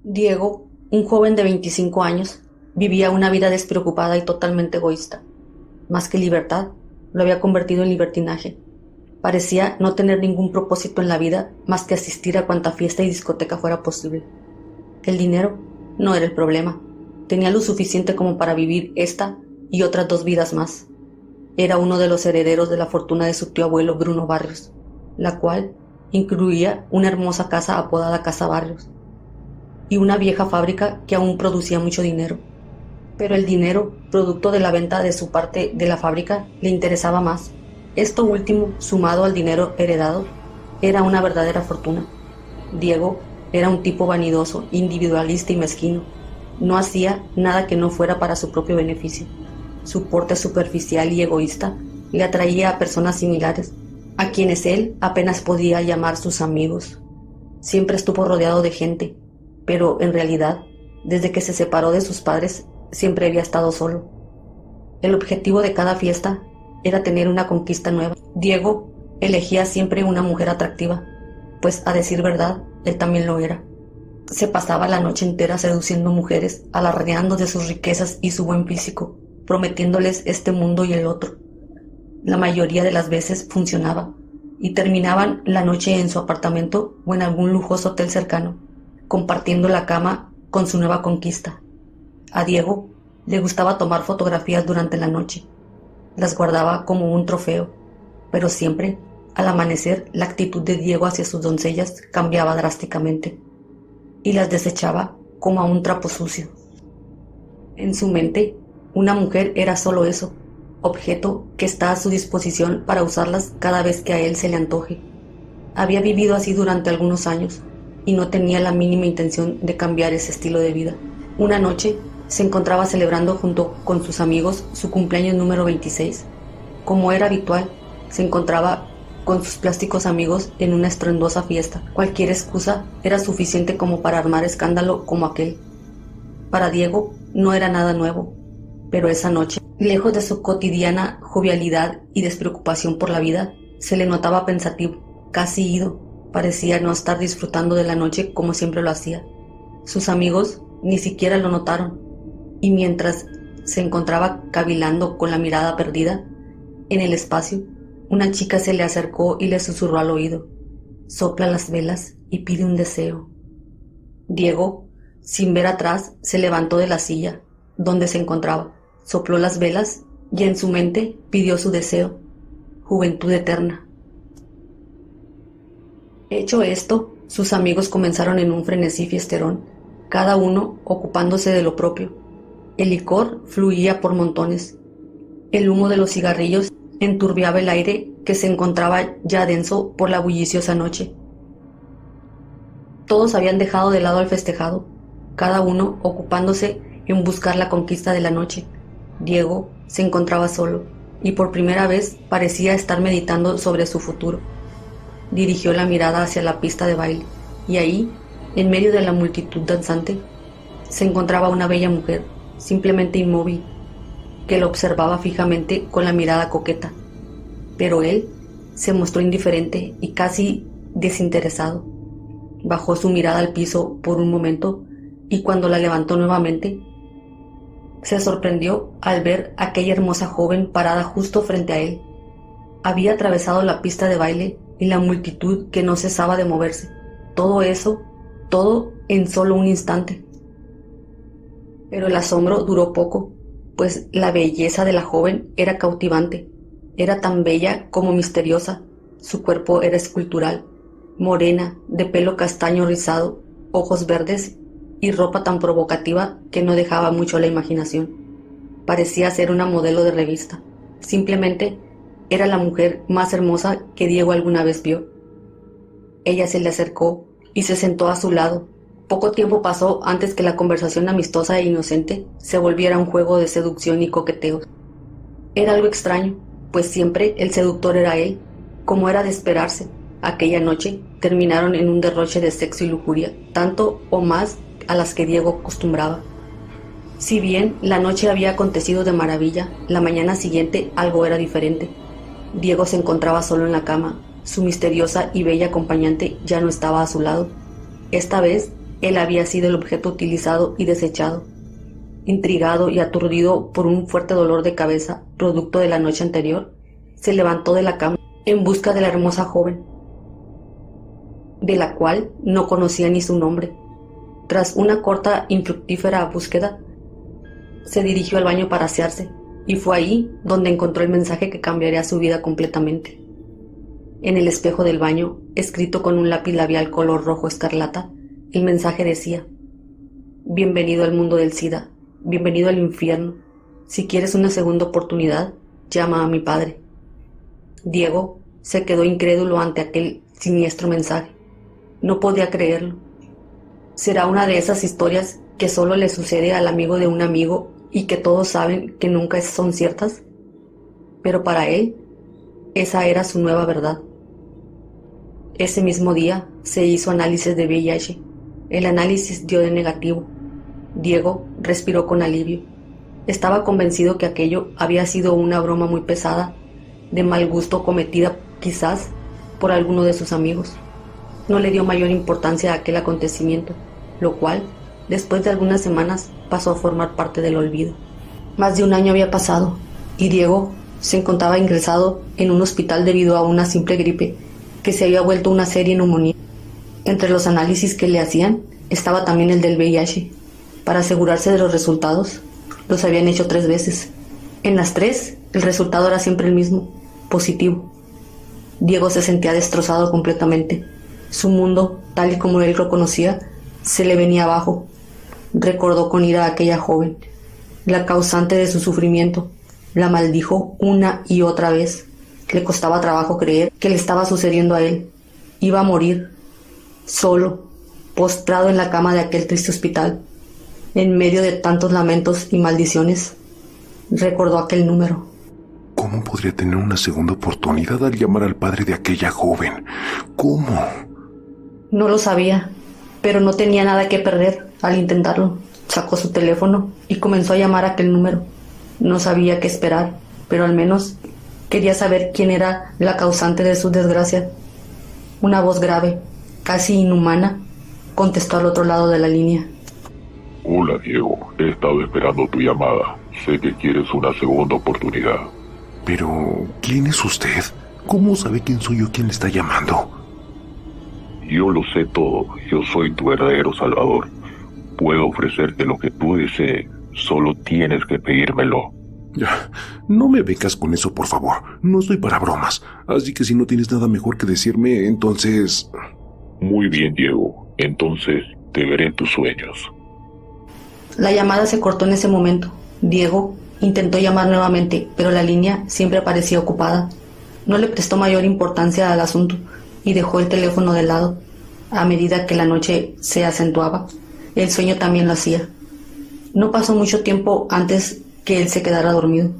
Diego, un joven de 25 años, vivía una vida despreocupada y totalmente egoísta. Más que libertad, lo había convertido en libertinaje. Parecía no tener ningún propósito en la vida más que asistir a cuanta fiesta y discoteca fuera posible. El dinero no era el problema. Tenía lo suficiente como para vivir esta y otras dos vidas más. Era uno de los herederos de la fortuna de su tío abuelo Bruno Barrios, la cual incluía una hermosa casa apodada Casa Barrios y una vieja fábrica que aún producía mucho dinero. Pero el dinero, producto de la venta de su parte de la fábrica, le interesaba más. Esto último, sumado al dinero heredado, era una verdadera fortuna. Diego era un tipo vanidoso, individualista y mezquino. No hacía nada que no fuera para su propio beneficio. Su porte superficial y egoísta le atraía a personas similares, a quienes él apenas podía llamar sus amigos. Siempre estuvo rodeado de gente, pero en realidad, desde que se separó de sus padres, siempre había estado solo. El objetivo de cada fiesta era tener una conquista nueva. Diego elegía siempre una mujer atractiva, pues a decir verdad, él también lo era. Se pasaba la noche entera seduciendo mujeres, alardeando de sus riquezas y su buen físico, prometiéndoles este mundo y el otro. La mayoría de las veces funcionaba, y terminaban la noche en su apartamento o en algún lujoso hotel cercano, compartiendo la cama con su nueva conquista. A Diego le gustaba tomar fotografías durante la noche. Las guardaba como un trofeo, pero siempre, al amanecer, la actitud de Diego hacia sus doncellas cambiaba drásticamente, y las desechaba como a un trapo sucio. En su mente, una mujer era solo eso, objeto que está a su disposición para usarlas cada vez que a él se le antoje. Había vivido así durante algunos años, y no tenía la mínima intención de cambiar ese estilo de vida. Una noche se encontraba celebrando junto con sus amigos su cumpleaños número 26. Como era habitual, se encontraba con sus plásticos amigos en una estruendosa fiesta. Cualquier excusa era suficiente como para armar escándalo como aquel. Para Diego no era nada nuevo, pero esa noche, lejos de su cotidiana jovialidad y despreocupación por la vida, se le notaba pensativo, casi ido. Parecía no estar disfrutando de la noche como siempre lo hacía. Sus amigos ni siquiera lo notaron, y mientras se encontraba cavilando con la mirada perdida en el espacio, una chica se le acercó y le susurró al oído: «Sopla las velas y pide un deseo». Diego, sin ver atrás, se levantó de la silla donde se encontraba, sopló las velas y en su mente pidió su deseo: juventud eterna. Hecho esto, sus amigos comenzaron en un frenesí fiesterón, cada uno ocupándose de lo propio. El licor fluía por montones. El humo de los cigarrillos enturbiaba el aire que se encontraba ya denso por la bulliciosa noche. Todos habían dejado de lado al festejado, cada uno ocupándose en buscar la conquista de la noche. Diego se encontraba solo, y por primera vez parecía estar meditando sobre su futuro. Dirigió la mirada hacia la pista de baile, y ahí, en medio de la multitud danzante, se encontraba una bella mujer, simplemente inmóvil, que lo observaba fijamente con la mirada coqueta. Pero él se mostró indiferente y casi desinteresado. Bajó su mirada al piso por un momento, y cuando la levantó nuevamente, se sorprendió al ver a aquella hermosa joven parada justo frente a él. Había atravesado la pista de baile y la multitud que no cesaba de moverse. Todo eso, todo en solo un instante. Pero el asombro duró poco, pues la belleza de la joven era cautivante. Era tan bella como misteriosa. Su cuerpo era escultural, morena, de pelo castaño rizado, ojos verdes y ropa tan provocativa que no dejaba mucho a la imaginación. Parecía ser una modelo de revista. Simplemente era la mujer más hermosa que Diego alguna vez vio. Ella se le acercó y se sentó a su lado. Poco tiempo pasó antes que la conversación amistosa e inocente se volviera un juego de seducción y coqueteos. Era algo extraño, pues siempre el seductor era él, como era de esperarse. Aquella noche terminaron en un derroche de sexo y lujuria, tanto o más a las que Diego acostumbraba. Si bien la noche había acontecido de maravilla, la mañana siguiente algo era diferente. Diego se encontraba solo en la cama. Su misteriosa y bella acompañante ya no estaba a su lado. Esta vez él había sido el objeto utilizado y desechado. Intrigado y aturdido por un fuerte dolor de cabeza, producto de la noche anterior, se levantó de la cama en busca de la hermosa joven, de la cual no conocía ni su nombre. Tras una corta, infructífera búsqueda, se dirigió al baño para asearse, y fue ahí donde encontró el mensaje que cambiaría su vida completamente. En el espejo del baño, escrito con un lápiz labial color rojo escarlata, el mensaje decía: bienvenido al mundo del SIDA, bienvenido al infierno. Si quieres una segunda oportunidad, llama a mi padre. Diego se quedó incrédulo ante aquel siniestro mensaje. No podía creerlo. ¿Será una de esas historias que solo le sucede al amigo de un amigo y que todos saben que nunca son ciertas? Pero para él, esa era su nueva verdad. Ese mismo día se hizo análisis de VIH. El análisis dio de negativo. Diego respiró con alivio. Estaba convencido que aquello había sido una broma muy pesada, de mal gusto, cometida quizás por alguno de sus amigos. No le dio mayor importancia a aquel acontecimiento, lo cual, después de algunas semanas, pasó a formar parte del olvido. Más de un año había pasado, y Diego se encontraba ingresado en un hospital debido a una simple gripe, que se había vuelto una seria neumonía. Entre los análisis que le hacían, estaba también el del VIH. Para asegurarse de los resultados, los habían hecho 3 veces. En las 3, el resultado era siempre el mismo, positivo. Diego se sentía destrozado completamente. Su mundo, tal y como él lo conocía, se le venía abajo. Recordó con ira a aquella joven, la causante de su sufrimiento. La maldijo una y otra vez. Le costaba trabajo creer que le estaba sucediendo a él. Iba a morir, solo, postrado en la cama de aquel triste hospital. En medio de tantos lamentos y maldiciones, recordó aquel número. ¿Cómo podría tener una segunda oportunidad al llamar al padre de aquella joven? ¿Cómo? No lo sabía, pero no tenía nada que perder al intentarlo. Sacó su teléfono y comenzó a llamar a aquel número. No sabía qué esperar, pero al menos quería saber quién era la causante de su desgracia. Una voz grave, casi inhumana, contestó al otro lado de la línea. Hola Diego, he estado esperando tu llamada. Sé que quieres una segunda oportunidad. Pero, ¿quién es usted? ¿Cómo sabe quién soy yo quien le está llamando? Yo lo sé todo, yo soy tu verdadero salvador. Puedo ofrecerte lo que tú desees, solo tienes que pedírmelo. Ya, no me vengas con eso, por favor. No estoy para bromas. Así que si no tienes nada mejor que decirme, entonces... Muy bien, Diego. Entonces te veré en tus sueños. La llamada se cortó en ese momento. Diego intentó llamar nuevamente, pero la línea siempre parecía ocupada. No le prestó mayor importancia al asunto y dejó el teléfono de lado. A medida que la noche se acentuaba, el sueño también lo hacía. No pasó mucho tiempo antes que él se quedara dormido.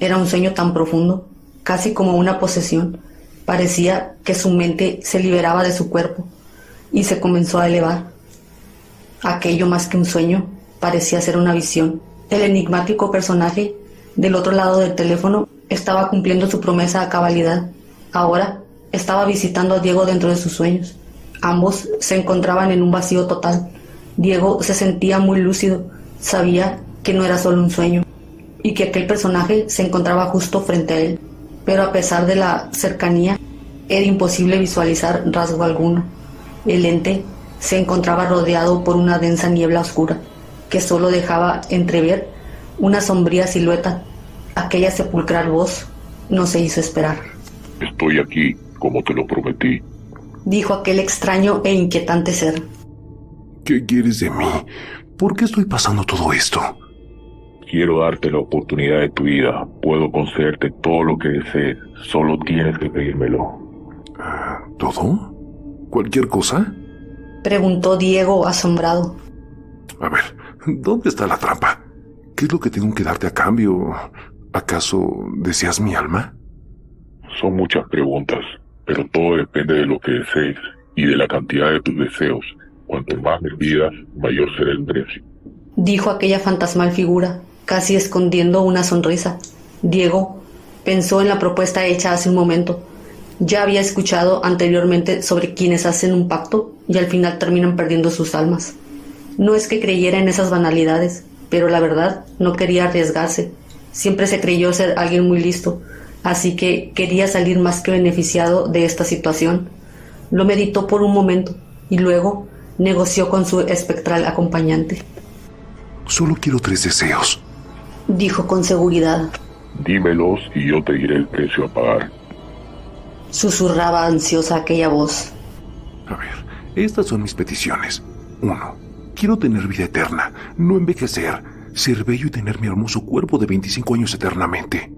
Era un sueño tan profundo, casi como una posesión. Parecía que su mente se liberaba de su cuerpo y se comenzó a elevar. Aquello, más que un sueño, parecía ser una visión. El enigmático personaje del otro lado del teléfono estaba cumpliendo su promesa a cabalidad. Ahora estaba visitando a Diego dentro de sus sueños. Ambos se encontraban en un vacío total. Diego se sentía muy lúcido. Sabía que no era solo un sueño y que aquel personaje se encontraba justo frente a él. Pero a pesar de la cercanía, era imposible visualizar rasgo alguno. El ente se encontraba rodeado por una densa niebla oscura que solo dejaba entrever una sombría silueta. Aquella sepulcral voz no se hizo esperar. Estoy aquí, como te lo prometí, dijo aquel extraño e inquietante ser. ¿Qué quieres de mí? ¿Por qué estoy pasando todo esto? Quiero darte la oportunidad de tu vida. Puedo concederte todo lo que desees. Solo tienes que pedírmelo. ¿Todo? ¿Cualquier cosa? Preguntó Diego asombrado. A ver, ¿dónde está la trampa? ¿Qué es lo que tengo que darte a cambio? ¿Acaso deseas mi alma? Son muchas preguntas, pero todo depende de lo que desees y de la cantidad de tus deseos. Cuanto más me pidas, mayor será el precio. Dijo aquella fantasmal figura, casi escondiendo una sonrisa. Diego pensó en la propuesta hecha hace un momento. Ya había escuchado anteriormente sobre quienes hacen un pacto y al final terminan perdiendo sus almas. No es que creyera en esas banalidades, pero la verdad no quería arriesgarse. Siempre se creyó ser alguien muy listo, así que quería salir más que beneficiado de esta situación. Lo meditó por un momento y luego negoció con su espectral acompañante. Solo quiero 3 deseos, dijo con seguridad. Dímelos y yo te diré el precio a pagar. Susurraba ansiosa aquella voz. A ver, estas son mis peticiones. 1. Quiero tener vida eterna, no envejecer, ser bello y tener mi hermoso cuerpo de 25 años eternamente.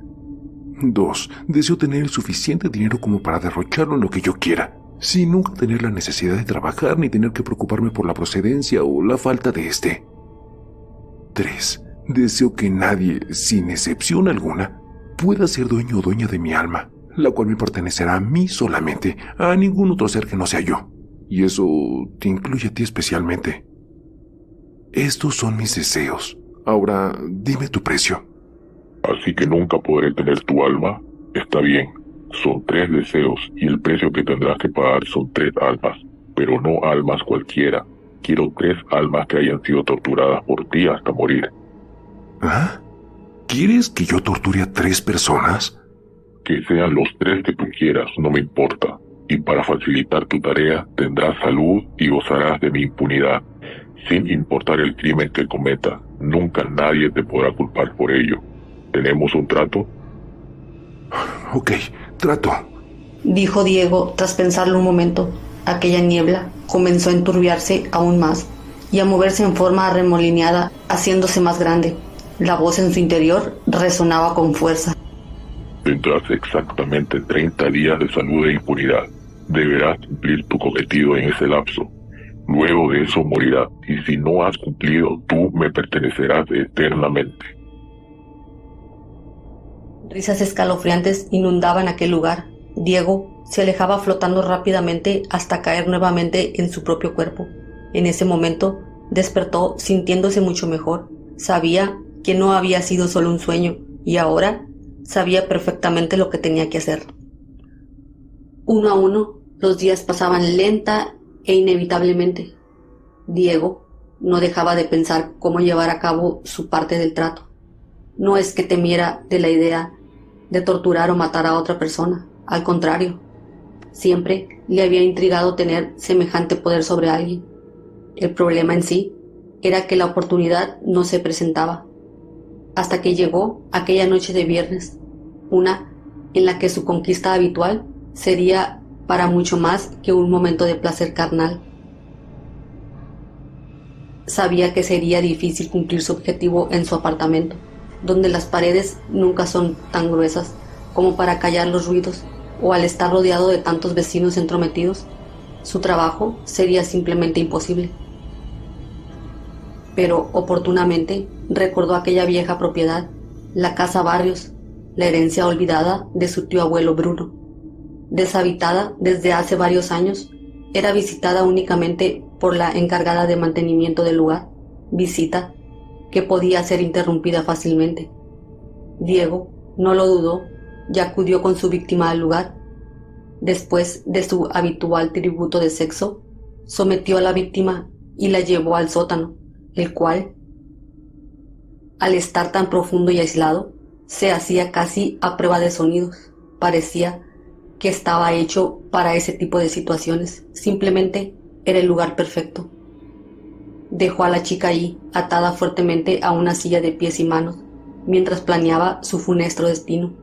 2. Deseo tener el suficiente dinero como para derrocharlo en lo que yo quiera, sin nunca tener la necesidad de trabajar ni tener que preocuparme por la procedencia o la falta de este. 3. Deseo que nadie, sin excepción alguna, pueda ser dueño o dueña de mi alma, la cual me pertenecerá a mí solamente, a ningún otro ser que no sea yo. Y eso te incluye a ti especialmente. Estos son mis deseos. Ahora, dime tu precio. Así que nunca podré tener tu alma. Está bien. Son 3 deseos y el precio que tendrás que pagar son 3 almas. Pero no almas cualquiera. Quiero 3 almas que hayan sido torturadas por ti hasta morir. ¿Ah? ¿Quieres que yo torture a 3 personas? Que sean los 3 que tú quieras, no me importa. Y para facilitar tu tarea, tendrás salud y gozarás de mi impunidad. Sin importar el crimen que cometa, nunca nadie te podrá culpar por ello. ¿Tenemos un trato? Ok, trato, dijo Diego tras pensarlo un momento. Aquella niebla comenzó a enturbiarse aún más y a moverse en forma arremolineada, haciéndose más grande. La voz en su interior resonaba con fuerza. Tendrás exactamente 30 días de salud e impunidad. Deberás cumplir tu cometido en ese lapso. Luego de eso morirás, y si no has cumplido, tú me pertenecerás eternamente. Risas escalofriantes inundaban aquel lugar. Diego se alejaba flotando rápidamente hasta caer nuevamente en su propio cuerpo. En ese momento despertó sintiéndose mucho mejor. Sabía que no había sido solo un sueño y ahora sabía perfectamente lo que tenía que hacer. Uno a uno, los días pasaban lenta e inevitablemente. Diego no dejaba de pensar cómo llevar a cabo su parte del trato. No es que temiera de la idea de torturar o matar a otra persona, al contrario, siempre le había intrigado tener semejante poder sobre alguien. El problema en sí era que la oportunidad no se presentaba, hasta que llegó aquella noche de viernes, una en la que su conquista habitual sería para mucho más que un momento de placer carnal. Sabía que sería difícil cumplir su objetivo en su apartamento, donde las paredes nunca son tan gruesas como para callar los ruidos, o al estar rodeado de tantos vecinos entrometidos, su trabajo sería simplemente imposible. Pero oportunamente recordó aquella vieja propiedad, la casa Barrios, la herencia olvidada de su tío abuelo Bruno. Deshabitada desde hace varios años, era visitada únicamente por la encargada de mantenimiento del lugar, visita que podía ser interrumpida fácilmente. Diego no lo dudó y acudió con su víctima al lugar. Después de su habitual tributo de sexo, sometió a la víctima y la llevó al sótano, el cual, al estar tan profundo y aislado, se hacía casi a prueba de sonidos. Parecía que estaba hecho para ese tipo de situaciones. Simplemente era el lugar perfecto. Dejó a la chica ahí, atada fuertemente a una silla de pies y manos, mientras planeaba su funesto destino.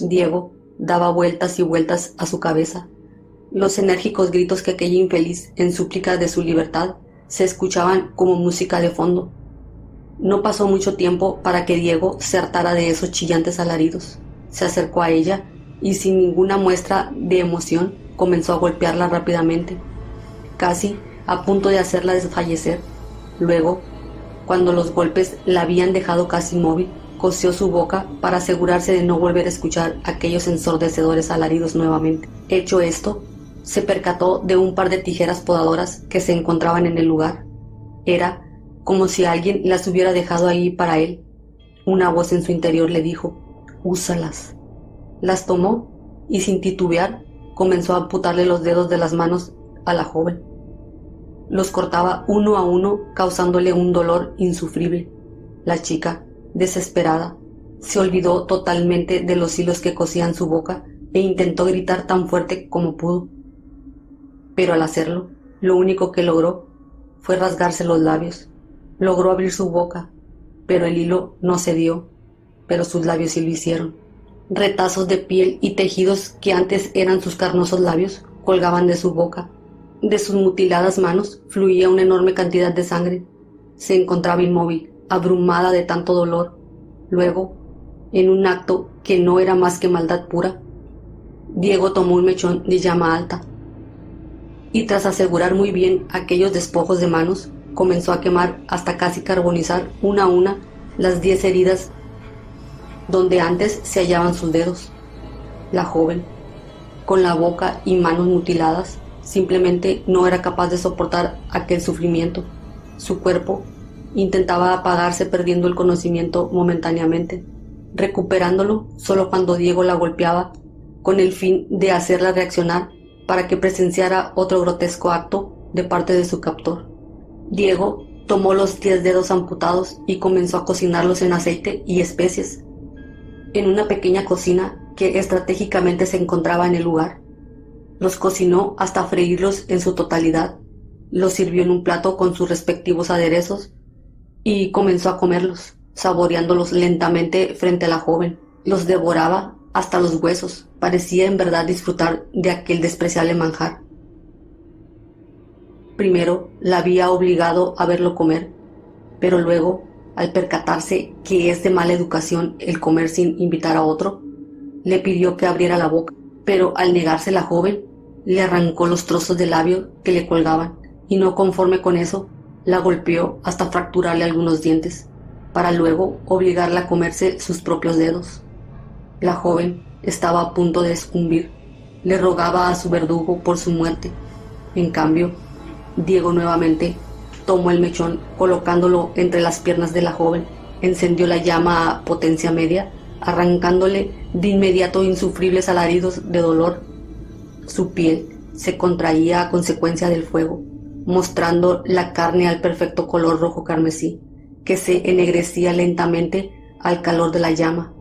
Diego daba vueltas y vueltas a su cabeza. Los enérgicos gritos que aquella infeliz, en súplica de su libertad, se escuchaban como música de fondo. No pasó mucho tiempo para que Diego se hartara de esos chillantes alaridos. Se acercó a ella y sin ninguna muestra de emoción comenzó a golpearla rápidamente, casi a punto de hacerla desfallecer. Luego, cuando los golpes la habían dejado casi inmóvil, cosió su boca para asegurarse de no volver a escuchar aquellos ensordecedores alaridos nuevamente. Hecho esto, se percató de un par de tijeras podadoras que se encontraban en el lugar. Era como si alguien las hubiera dejado ahí para él. Una voz en su interior le dijo: «Úsalas». Las tomó y sin titubear comenzó a amputarle los dedos de las manos a la joven. Los cortaba uno a uno, causándole un dolor insufrible. La chica, desesperada, se olvidó totalmente de los hilos que cosían su boca e intentó gritar tan fuerte como pudo. Pero al hacerlo, lo único que logró fue rasgarse los labios. Logró abrir su boca, pero el hilo no cedió, pero sus labios sí lo hicieron. Retazos de piel y tejidos que antes eran sus carnosos labios colgaban de su boca. De sus mutiladas manos fluía una enorme cantidad de sangre. Se encontraba inmóvil, abrumada de tanto dolor. Luego, en un acto que no era más que maldad pura, Diego tomó un mechón de llama alta y, tras asegurar muy bien aquellos despojos de manos, comenzó a quemar hasta casi carbonizar una a una las 10 heridas donde antes se hallaban sus dedos. La joven, con la boca y manos mutiladas, simplemente no era capaz de soportar aquel sufrimiento. Su cuerpo intentaba apagarse, perdiendo el conocimiento momentáneamente, recuperándolo solo cuando Diego la golpeaba con el fin de hacerla reaccionar para que presenciara otro grotesco acto de parte de su captor. Diego tomó los 10 dedos amputados y comenzó a cocinarlos en aceite y especias en una pequeña cocina que estratégicamente se encontraba en el lugar. Los cocinó hasta freírlos en su totalidad, los sirvió en un plato con sus respectivos aderezos y comenzó a comerlos, saboreándolos lentamente frente a la joven. Los devoraba hasta los huesos. Parecía en verdad disfrutar de aquel despreciable manjar. Primero la había obligado a verlo comer, pero luego, al percatarse que es de mala educación el comer sin invitar a otro, le pidió que abriera la boca, pero al negarse la joven, le arrancó los trozos de labio que le colgaban, y no conforme con eso, la golpeó hasta fracturarle algunos dientes, para luego obligarla a comerse sus propios dedos. La joven estaba a punto de sucumbir, le rogaba a su verdugo por su muerte. En cambio, Diego nuevamente tomó el mechón, colocándolo entre las piernas de la joven, encendió la llama a potencia media, arrancándole de inmediato insufribles alaridos de dolor. Su piel se contraía a consecuencia del fuego, mostrando la carne al perfecto color rojo carmesí, que se ennegrecía lentamente al calor de la llama.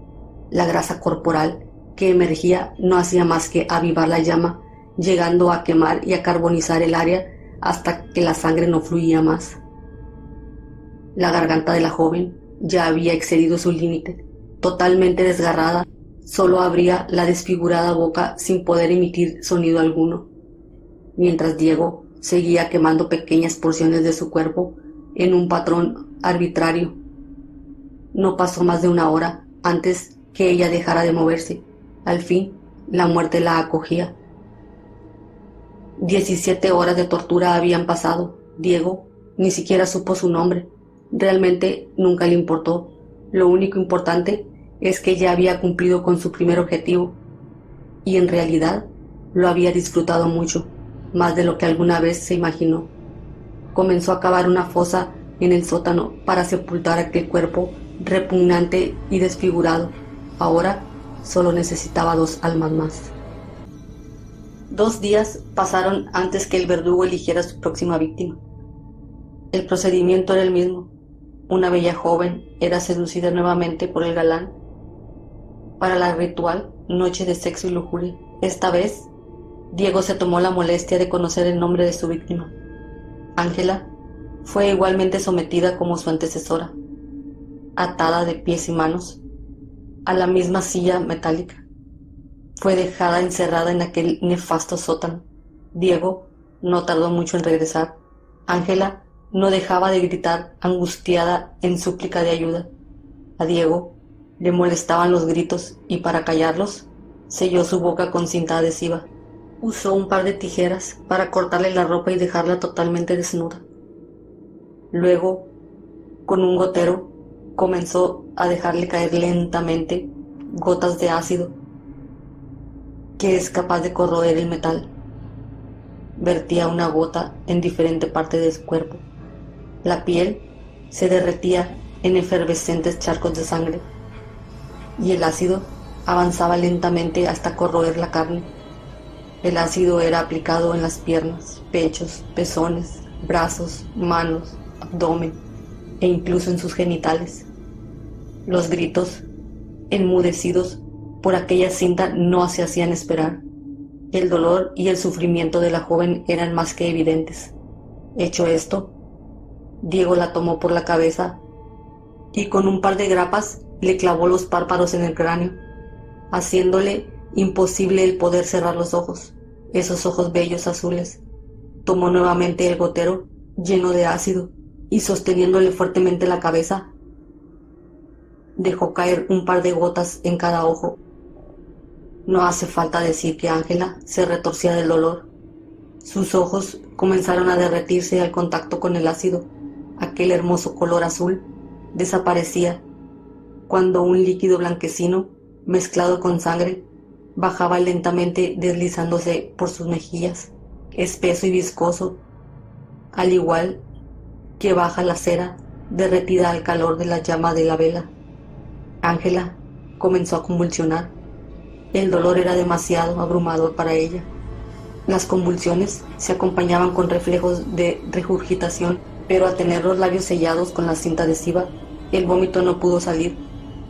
La grasa corporal que emergía no hacía más que avivar la llama, llegando a quemar y a carbonizar el área hasta que la sangre no fluía más. La garganta de la joven ya había excedido su límite. Totalmente desgarrada, solo abría la desfigurada boca sin poder emitir sonido alguno, mientras Diego seguía quemando pequeñas porciones de su cuerpo en un patrón arbitrario. No pasó más de una hora antes que ella dejara de moverse. Al fin, la muerte la acogía. 17 horas de tortura habían pasado. Diego ni siquiera supo su nombre. Realmente nunca le importó. Lo único importante es que ya había cumplido con su primer objetivo, y en realidad lo había disfrutado mucho, más de lo que alguna vez se imaginó. Comenzó a cavar una fosa en el sótano para sepultar aquel cuerpo repugnante y desfigurado. Ahora solo necesitaba 2 almas más. 2 días pasaron antes que el verdugo eligiera su próxima víctima. El procedimiento era el mismo. Una bella joven era seducida nuevamente por el galán para la ritual noche de sexo y lujuria. Esta vez, Diego se tomó la molestia de conocer el nombre de su víctima. Ángela fue igualmente sometida como su antecesora, atada de pies y manos a la misma silla metálica. Fue dejada encerrada en aquel nefasto sótano. Diego no tardó mucho en regresar. Ángela no dejaba de gritar, angustiada en súplica de ayuda. A Diego le molestaban los gritos y, para callarlos, selló su boca con cinta adhesiva. Usó un par de tijeras para cortarle la ropa y dejarla totalmente desnuda. Luego, con un gotero, comenzó a dejarle caer lentamente gotas de ácido que es capaz de corroer el metal. Vertía una gota en diferente parte de su cuerpo. La piel se derretía en efervescentes charcos de sangre, y el ácido avanzaba lentamente hasta corroer la carne. El ácido era aplicado en las piernas, pechos, pezones, brazos, manos, abdomen e incluso en sus genitales. Los gritos, enmudecidos por aquella cinta, no se hacían esperar. El dolor y el sufrimiento de la joven eran más que evidentes. Hecho esto, Diego la tomó por la cabeza y con un par de grapas le clavó los párpados en el cráneo, haciéndole imposible el poder cerrar los ojos, esos ojos bellos azules. Tomó nuevamente el gotero lleno de ácido y sosteniéndole fuertemente la cabeza, dejó caer un par de gotas en cada ojo. No hace falta decir que Ángela se retorcía del dolor. Sus ojos comenzaron a derretirse al contacto con el ácido. Aquel hermoso color azul desaparecía cuando un líquido blanquecino mezclado con sangre bajaba lentamente deslizándose por sus mejillas, espeso y viscoso, al igual que baja la cera derretida al calor de la llama de la vela. Ángela comenzó a convulsionar. El dolor era demasiado abrumador para ella. Las convulsiones se acompañaban con reflejos de regurgitación, pero al tener los labios sellados con la cinta adhesiva, el vómito no pudo salir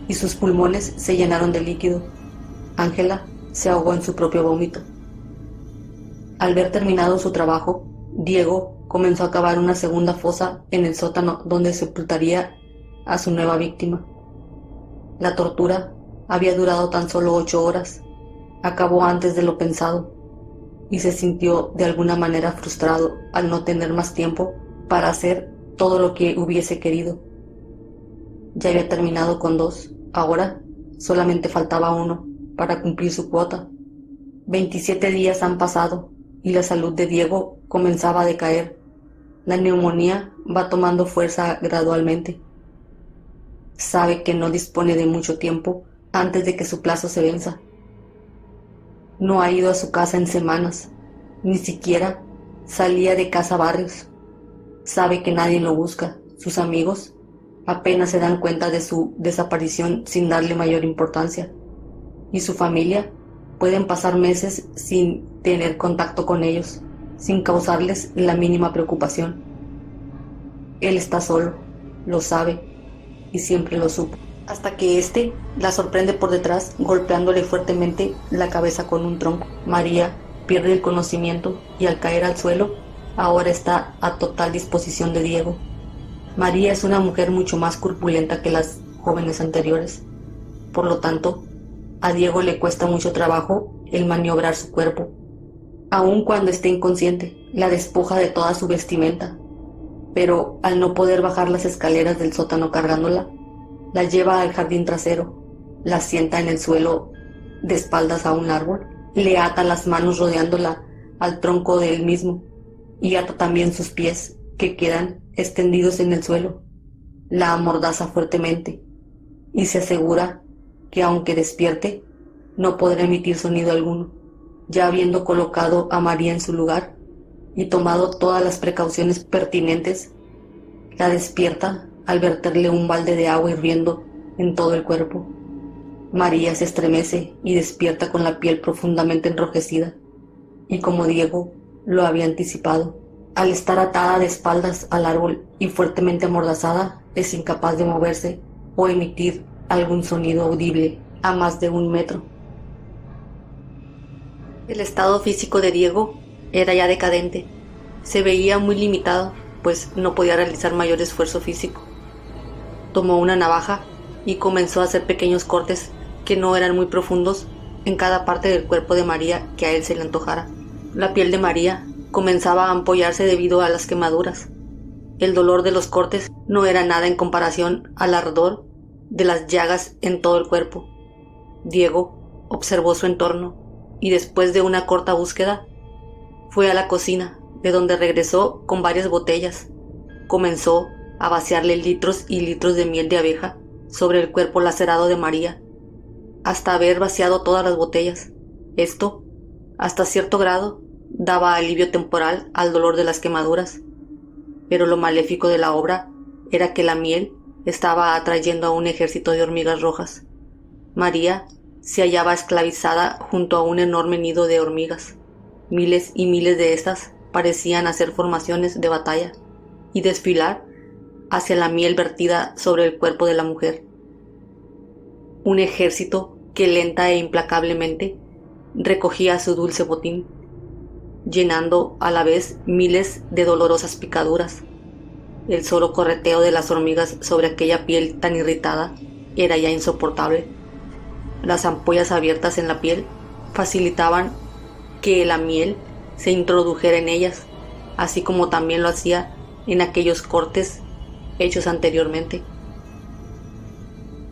y sus pulmones se llenaron de líquido. Ángela se ahogó en su propio vómito. Al ver terminado su trabajo, Diego comenzó a cavar una segunda fosa en el sótano donde sepultaría a su nueva víctima. La tortura había durado tan solo 8 horas. Acabó antes de lo pensado y se sintió de alguna manera frustrado al no tener más tiempo para hacer todo lo que hubiese querido. Ya había terminado con 2, ahora solamente faltaba 1 para cumplir su cuota. 27 días han pasado y la salud de Diego comenzaba a decaer. La neumonía va tomando fuerza gradualmente. Sabe que no dispone de mucho tiempo antes de que su plazo se venza. No ha ido a su casa en semanas, ni siquiera salía de casa a barrios. Sabe que nadie lo busca. Sus amigos apenas se dan cuenta de su desaparición sin darle mayor importancia. Y su familia pueden pasar meses sin tener contacto con ellos, sin causarles la mínima preocupación. Él está solo, lo sabe y siempre lo supo, hasta que éste la sorprende por detrás golpeándole fuertemente la cabeza con un tronco. María pierde el conocimiento y al caer al suelo ahora está a total disposición de Diego. María es una mujer mucho más corpulenta que las jóvenes anteriores. Por lo tanto, a Diego le cuesta mucho trabajo el maniobrar su cuerpo. Aun cuando esté inconsciente, la despoja de toda su vestimenta, pero al no poder bajar las escaleras del sótano cargándola, la lleva al jardín trasero, la sienta en el suelo de espaldas a un árbol, le ata las manos rodeándola al tronco de él mismo y ata también sus pies, que quedan extendidos en el suelo. La amordaza fuertemente y se asegura que aunque despierte, no podrá emitir sonido alguno. Ya habiendo colocado a María en su lugar y tomado todas las precauciones pertinentes, la despierta al verterle un balde de agua hirviendo en todo el cuerpo. María se estremece y despierta con la piel profundamente enrojecida, y como Diego lo había anticipado, al estar atada de espaldas al árbol y fuertemente amordazada, es incapaz de moverse o emitir algún sonido audible a más de 1 metro. El estado físico de Diego era ya decadente. Se veía muy limitado, pues no podía realizar mayor esfuerzo físico. Tomó una navaja y comenzó a hacer pequeños cortes que no eran muy profundos en cada parte del cuerpo de María que a él se le antojara. La piel de María comenzaba a ampollarse debido a las quemaduras. El dolor de los cortes no era nada en comparación al ardor de las llagas en todo el cuerpo. Diego observó su entorno y después de una corta búsqueda fue a la cocina, de donde regresó con varias botellas. Comenzó a vaciarle litros y litros de miel de abeja sobre el cuerpo lacerado de María, hasta haber vaciado todas las botellas. Esto, hasta cierto grado, daba alivio temporal al dolor de las quemaduras, pero lo maléfico de la obra era que la miel estaba atrayendo a un ejército de hormigas rojas. María se hallaba esclavizada junto a un enorme nido de hormigas. Miles y miles de estas parecían hacer formaciones de batalla y desfilar hacia la miel vertida sobre el cuerpo de la mujer. Un ejército que lenta e implacablemente recogía su dulce botín, llenando a la vez miles de dolorosas picaduras. El solo correteo de las hormigas sobre aquella piel tan irritada era ya insoportable. Las ampollas abiertas en la piel facilitaban que la miel se introdujera en ellas, así como también lo hacía en aquellos cortes hechos anteriormente.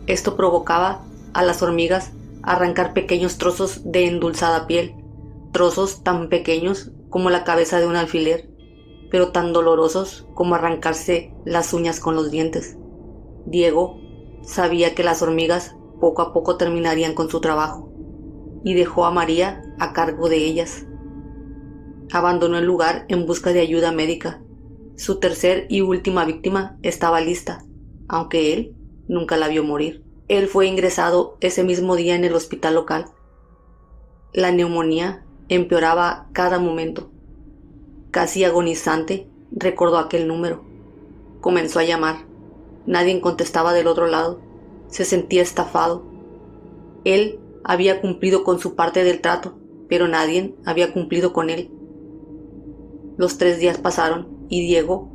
Esto provocaba a las hormigas arrancar pequeños trozos de endulzada piel, trozos tan pequeños como la cabeza de un alfiler, pero tan dolorosos como arrancarse las uñas con los dientes. Diego sabía que las hormigas poco a poco terminarían con su trabajo y dejó a María a cargo de ellas. Abandonó el lugar en busca de ayuda médica. Su tercer y última víctima estaba lista, aunque él nunca la vio morir. Él fue ingresado ese mismo día en el hospital local. La neumonía empeoraba cada momento. Casi agonizante, recordó aquel número. Comenzó a llamar. Nadie contestaba del otro lado. Se sentía estafado. Él había cumplido con su parte del trato, pero nadie había cumplido con él. Los 3 días pasaron y Diego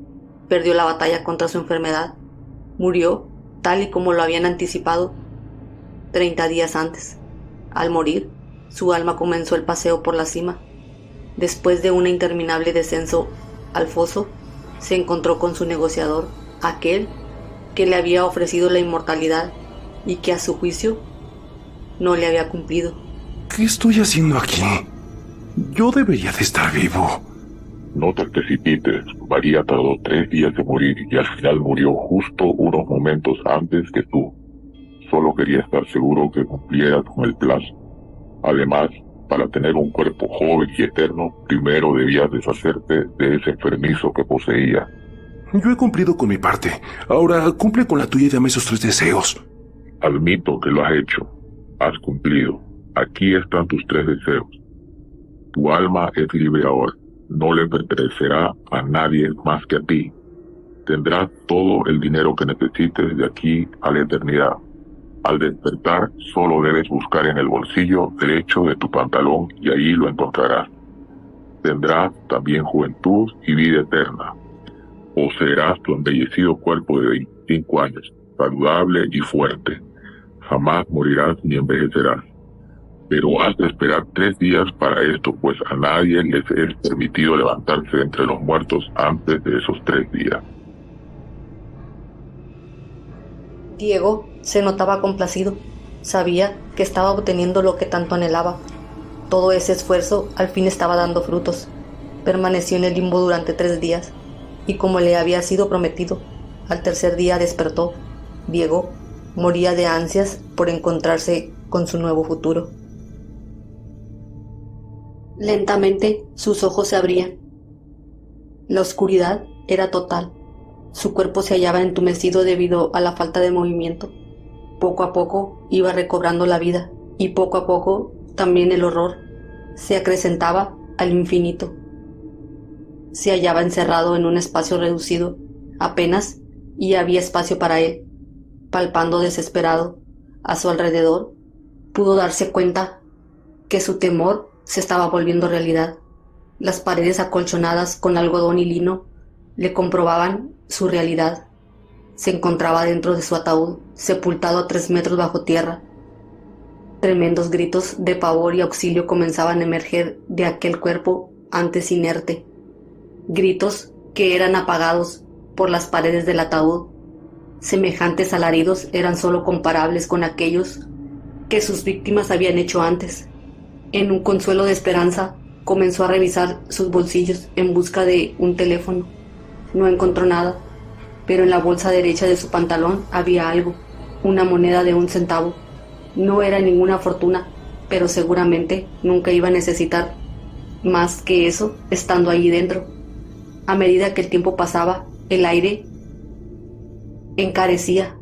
perdió la batalla contra su enfermedad. Murió tal y como lo habían anticipado 30 días antes. Al morir, su alma comenzó el paseo por la cima. Después de un interminable descenso al foso, se encontró con su negociador, aquel que le había ofrecido la inmortalidad y que a su juicio no le había cumplido. ¿Qué estoy haciendo aquí? Yo debería de estar vivo. No te precipites. María tardó 3 días en morir y al final murió justo unos momentos antes que tú. Solo quería estar seguro que cumplieras con el plazo. Además, para tener un cuerpo joven y eterno, primero debías deshacerte de ese enfermizo que poseía. Yo he cumplido con mi parte. Ahora cumple con la tuya y dame esos 3 deseos. Admito que lo has hecho. Has cumplido. Aquí están tus 3 deseos. Tu alma es libre ahora. No le pertenecerá a nadie más que a ti. Tendrás todo el dinero que necesites de aquí a la eternidad. Al despertar, solo debes buscar en el bolsillo derecho de tu pantalón y ahí lo encontrarás. Tendrás también juventud y vida eterna. Poseerás tu embellecido cuerpo de 25 años, saludable y fuerte. Jamás morirás ni envejecerás. Pero has de esperar 3 días para esto, pues a nadie les es permitido levantarse entre los muertos antes de esos 3 días. Diego se notaba complacido. Sabía que estaba obteniendo lo que tanto anhelaba. Todo ese esfuerzo al fin estaba dando frutos. Permaneció en el limbo durante 3 días, y como le había sido prometido, al tercer día despertó. Diego moría de ansias por encontrarse con su nuevo futuro. Lentamente sus ojos se abrían. La oscuridad era total. Su cuerpo se hallaba entumecido debido a la falta de movimiento. Poco a poco iba recobrando la vida, y poco a poco también el horror se acrecentaba al infinito. Se hallaba encerrado en un espacio reducido, apenas, y había espacio para él. Palpando desesperado a su alrededor, pudo darse cuenta que su temor se estaba volviendo realidad. Las paredes acolchonadas con algodón y lino le comprobaban su realidad. Se encontraba dentro de su ataúd, sepultado a 3 metros bajo tierra. Tremendos gritos de pavor y auxilio comenzaban a emerger de aquel cuerpo antes inerte. Gritos que eran apagados por las paredes del ataúd. Semejantes alaridos eran solo comparables con aquellos que sus víctimas habían hecho antes. En un consuelo de esperanza, comenzó a revisar sus bolsillos en busca de un teléfono. No encontró nada, pero en la bolsa derecha de su pantalón había algo, una moneda de 1 centavo. No era ninguna fortuna, pero seguramente nunca iba a necesitar más que eso estando allí dentro. A medida que el tiempo pasaba, el aire encarecía,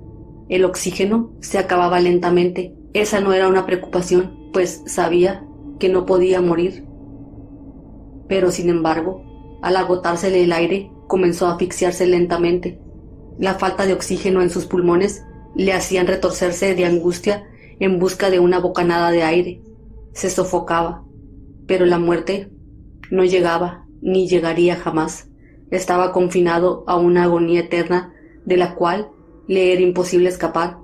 el oxígeno se acababa lentamente. Esa no era una preocupación, pues sabía que no podía morir. Pero sin embargo, Al agotársele el aire, comenzó a asfixiarse lentamente. La falta de oxígeno en sus pulmones le hacían retorcerse de angustia en busca de una bocanada de aire. Se sofocaba, pero la muerte no llegaba ni llegaría jamás. Estaba confinado a una agonía eterna de la cual le era imposible escapar.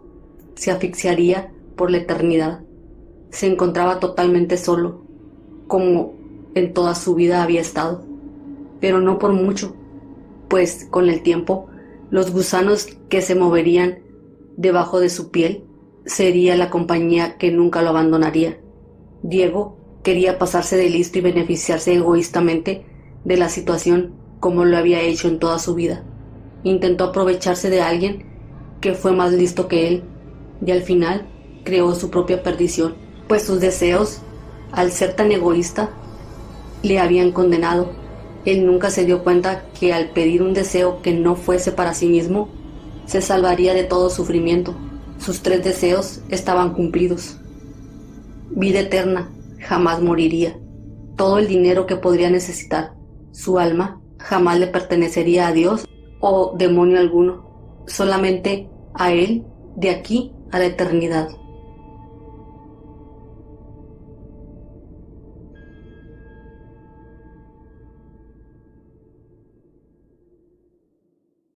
Se asfixiaría por la eternidad. Se encontraba totalmente solo, como en toda su vida había estado, pero no por mucho, pues con el tiempo los gusanos que se moverían debajo de su piel sería la compañía que nunca lo abandonaría. Diego quería pasarse de listo y beneficiarse egoístamente de la situación como lo había hecho en toda su vida. Intentó aprovecharse de alguien que fue más listo que él y al final creó su propia perdición, pues sus deseos, al ser tan egoísta, le habían condenado. Él nunca se dio cuenta que al pedir un deseo que no fuese para sí mismo, se salvaría de todo sufrimiento. Sus 3 deseos estaban cumplidos. Vida eterna, jamás moriría. Todo el dinero que podría necesitar. Su alma jamás le pertenecería a Dios o demonio alguno, solamente a él de aquí a la eternidad.